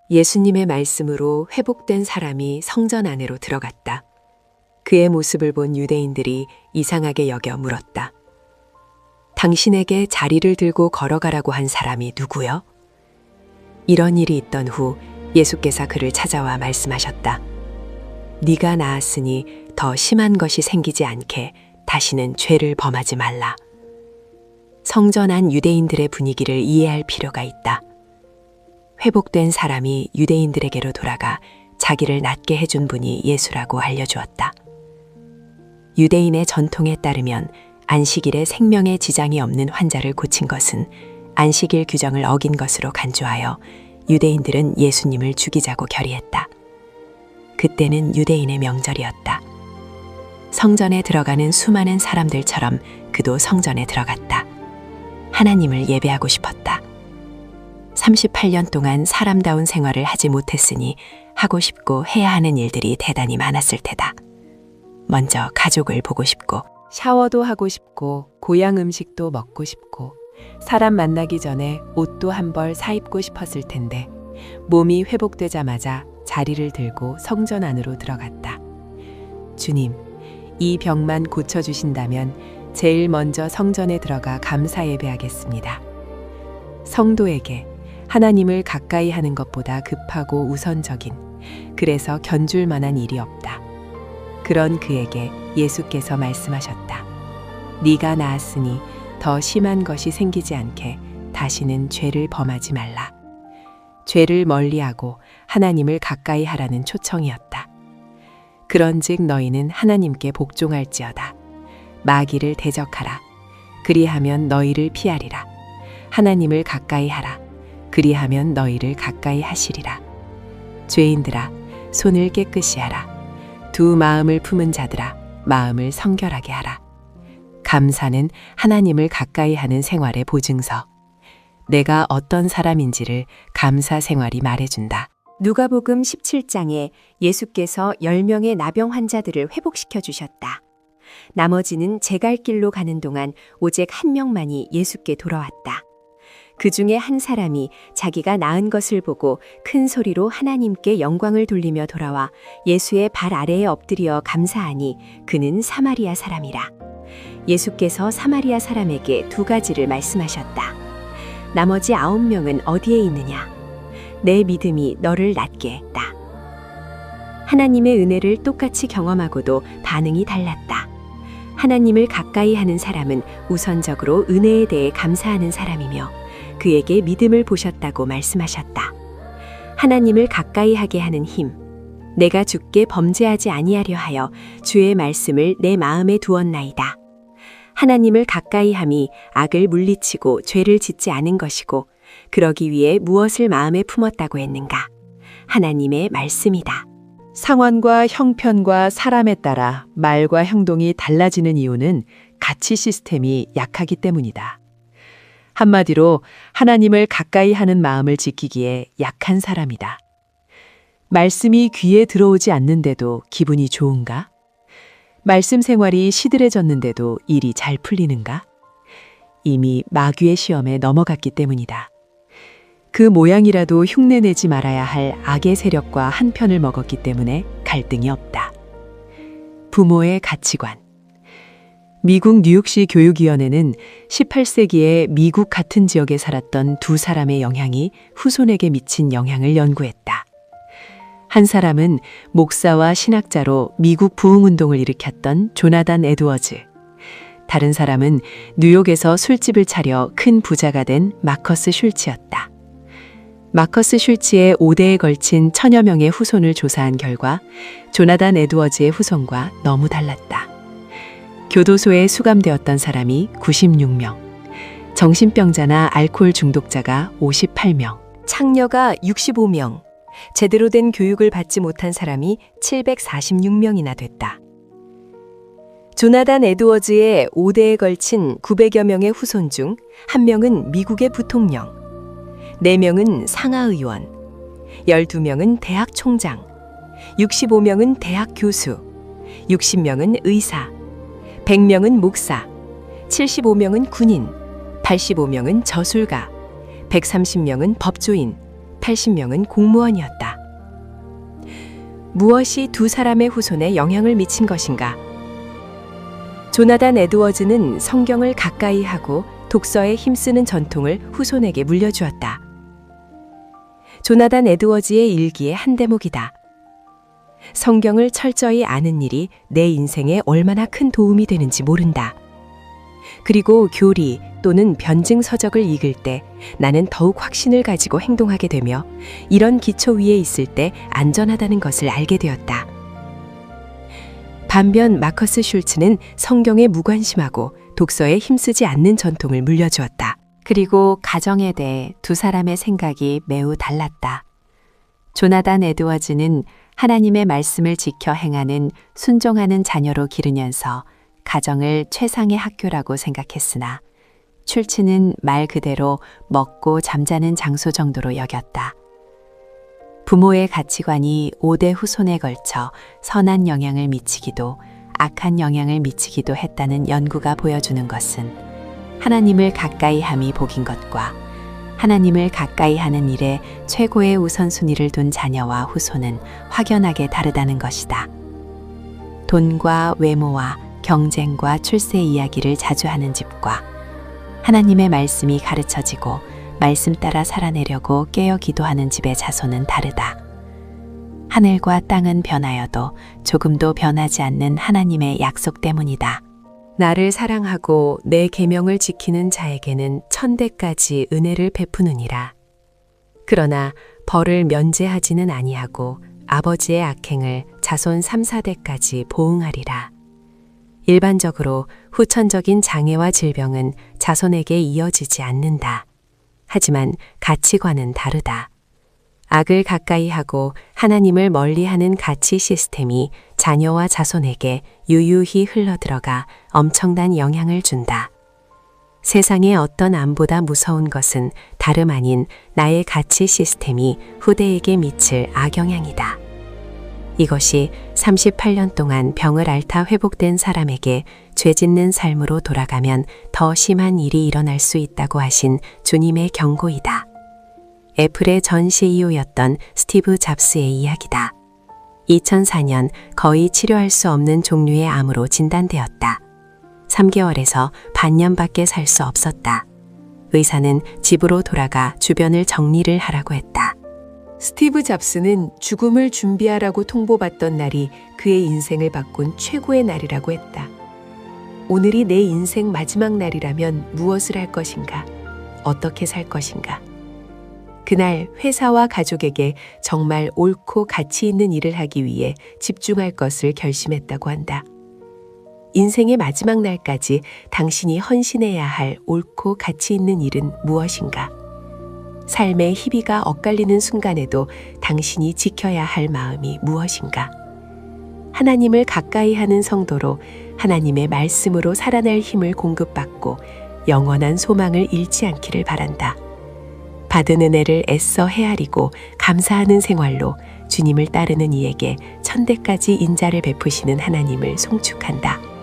예수님의 말씀으로 회복된 사람이 성전 안으로 들어갔다. 그의 모습을 본 유대인들이 이상하게 여겨 물었다. 당신에게 자리를 들고 걸어가라고 한 사람이 누구요? 이런 일이 있던 후 예수께서 그를 찾아와 말씀하셨다. 네가 나았으니 더 심한 것이 생기지 않게 다시는 죄를 범하지 말라. 성전 안 유대인들의 분위기를 이해할 필요가 있다. 회복된 사람이 유대인들에게로 돌아가 자기를 낫게 해준 분이 예수라고 알려주었다. 유대인의 전통에 따르면 안식일에 생명에 지장이 없는 환자를 고친 것은 안식일 규정을 어긴 것으로 간주하여 유대인들은 예수님을 죽이자고 결의했다. 그때는 유대인의 명절이었다. 성전에 들어가는 수많은 사람들처럼 그도 성전에 들어갔다. 하나님을 예배하고 싶었다. 38년 동안 사람다운 생활을 하지 못했으니 하고 싶고 해야 하는 일들이 대단히 많았을 테다. 먼저 가족을 보고 싶고 샤워도 하고 싶고 고향 음식도 먹고 싶고 사람 만나기 전에 옷도 한 벌 사입고 싶었을 텐데 몸이 회복되자마자 자리를 들고 성전 안으로 들어갔다. 주님, 이 병만 고쳐주신다면 제일 먼저 성전에 들어가 감사 예배하겠습니다. 성도에게 하나님을 가까이 하는 것보다 급하고 우선적인, 그래서 견줄 만한 일이 없다. 그런 그에게 예수께서 말씀하셨다. 네가 나았으니 더 심한 것이 생기지 않게 다시는 죄를 범하지 말라. 죄를 멀리하고 하나님을 가까이 하라는 초청이었다. 그런즉 너희는 하나님께 복종할지어다. 마귀를 대적하라. 그리하면 너희를 피하리라. 하나님을 가까이 하라. 그리하면 너희를 가까이 하시리라. 죄인들아, 손을 깨끗이 하라. 두 마음을 품은 자들아, 마음을 성결하게 하라. 감사는 하나님을 가까이 하는 생활의 보증서. 내가 어떤 사람인지를 감사 생활이 말해준다. 누가복음 17장에 예수께서 10명의 나병 환자들을 회복시켜 주셨다. 나머지는 제 갈 길로 가는 동안 오직 한 명만이 예수께 돌아왔다. 그 중에 한 사람이 자기가 나은 것을 보고 큰 소리로 하나님께 영광을 돌리며 돌아와 예수의 발 아래에 엎드려 감사하니 그는 사마리아 사람이라. 예수께서 사마리아 사람에게 두 가지를 말씀하셨다. 나머지 9명은 어디에 있느냐? 내 믿음이 너를 낫게 했다. 하나님의 은혜를 똑같이 경험하고도 반응이 달랐다. 하나님을 가까이 하는 사람은 우선적으로 은혜에 대해 감사하는 사람이며 그에게 믿음을 보셨다고 말씀하셨다. 하나님을 가까이 하게 하는 힘. 내가 주께 범죄하지 아니하려 하여 주의 말씀을 내 마음에 두었나이다. 하나님을 가까이 함이 악을 물리치고 죄를 짓지 않은 것이고 그러기 위해 무엇을 마음에 품었다고 했는가? 하나님의 말씀이다. 상황과 형편과 사람에 따라 말과 행동이 달라지는 이유는 가치 시스템이 약하기 때문이다. 한마디로 하나님을 가까이 하는 마음을 지키기에 약한 사람이다. 말씀이 귀에 들어오지 않는데도 기분이 좋은가? 말씀 생활이 시들해졌는데도 일이 잘 풀리는가? 이미 마귀의 시험에 넘어갔기 때문이다. 그 모양이라도 흉내내지 말아야 할 악의 세력과 한 편을 먹었기 때문에 갈등이 없다. 부모의 가치관. 미국 뉴욕시 교육위원회는 18세기에 미국 같은 지역에 살았던 두 사람의 영향이 후손에게 미친 영향을 연구했다. 한 사람은 목사와 신학자로 미국 부흥운동을 일으켰던 조나단 에드워즈. 다른 사람은 뉴욕에서 술집을 차려 큰 부자가 된 마커스 슐츠였다. 마커스 슐츠의 5대에 걸친 1000여 명의 후손을 조사한 결과 조나단 에드워즈의 후손과 너무 달랐다. 교도소에 수감되었던 사람이 96명, 정신병자나 알코올 중독자가 58명, 창녀가 65명, 제대로 된 교육을 받지 못한 사람이 746명이나 됐다. 조나단 에드워즈의 5대에 걸친 900여 명의 후손 중 1명은 미국의 부통령, 4명은 상하의원, 12명은 대학 총장, 65명은 대학 교수, 60명은 의사, 100명은 목사, 75명은 군인, 85명은 저술가, 130명은 법조인, 180명은 공무원이었다. 무엇이 두 사람의 후손에 영향을 미친 것인가? 조나단 에드워즈는 성경을 가까이 하고 독서에 힘쓰는 전통을 후손에게 물려주었다. 조나단 에드워즈의 일기의 한 대목이다. 성경을 철저히 아는 일이 내 인생에 얼마나 큰 도움이 되는지 모른다. 그리고 교리 또는 변증 서적을 읽을 때 나는 더욱 확신을 가지고 행동하게 되며 이런 기초 위에 있을 때 안전하다는 것을 알게 되었다. 반면 마커스 슐츠는 성경에 무관심하고 독서에 힘쓰지 않는 전통을 물려주었다. 그리고 가정에 대해 두 사람의 생각이 매우 달랐다. 조나단 에드워즈는 하나님의 말씀을 지켜 행하는 순종하는 자녀로 기르면서 가정을 최상의 학교라고 생각했으나 슐츠는 말 그대로 먹고 잠자는 장소 정도로 여겼다. 부모의 가치관이 5대 후손에 걸쳐 선한 영향을 미치기도 악한 영향을 미치기도 했다는 연구가 보여주는 것은 하나님을 가까이 함이 복인 것과 하나님을 가까이 하는 일에 최고의 우선순위를 둔 자녀와 후손은 확연하게 다르다는 것이다. 돈과 외모와 경쟁과 출세 이야기를 자주 하는 집과 하나님의 말씀이 가르쳐지고 말씀 따라 살아내려고 깨어 기도하는 집의 자손은 다르다. 하늘과 땅은 변하여도 조금도 변하지 않는 하나님의 약속 때문이다. 나를 사랑하고 내 계명을 지키는 자에게는 천대까지 은혜를 베푸느니라. 그러나 벌을 면제하지는 아니하고 아버지의 악행을 자손 3, 4대까지 보응하리라. 일반적으로 후천적인 장애와 질병은 자손에게 이어지지 않는다. 하지만 가치관은 다르다. 악을 가까이 하고 하나님을 멀리하는 가치 시스템이 자녀와 자손에게 유유히 흘러들어가 엄청난 영향을 준다. 세상의 어떤 암보다 무서운 것은 다름 아닌 나의 가치 시스템이 후대에게 미칠 악영향이다. 이것이 38년 동안 병을 앓다 회복된 사람에게 죄 짓는 삶으로 돌아가면 더 심한 일이 일어날 수 있다고 하신 주님의 경고이다. 애플의 전 CEO였던 스티브 잡스의 이야기다. 2004년 거의 치료할 수 없는 종류의 암으로 진단되었다. 3개월에서 반년밖에 살 수 없었다. 의사는 집으로 돌아가 주변을 정리를 하라고 했다. 스티브 잡스는 죽음을 준비하라고 통보받던 날이 그의 인생을 바꾼 최고의 날이라고 했다. 오늘이 내 인생 마지막 날이라면 무엇을 할 것인가? 어떻게 살 것인가? 그날 회사와 가족에게 정말 옳고 가치 있는 일을 하기 위해 집중할 것을 결심했다고 한다. 인생의 마지막 날까지 당신이 헌신해야 할 옳고 가치 있는 일은 무엇인가? 삶의 희비가 엇갈리는 순간에도 당신이 지켜야 할 마음이 무엇인가? 하나님을 가까이 하는 성도로 하나님의 말씀으로 살아날 힘을 공급받고 영원한 소망을 잃지 않기를 바란다. 받은 은혜를 애써 헤아리고 감사하는 생활로 주님을 따르는 이에게 천대까지 인자를 베푸시는 하나님을 송축한다.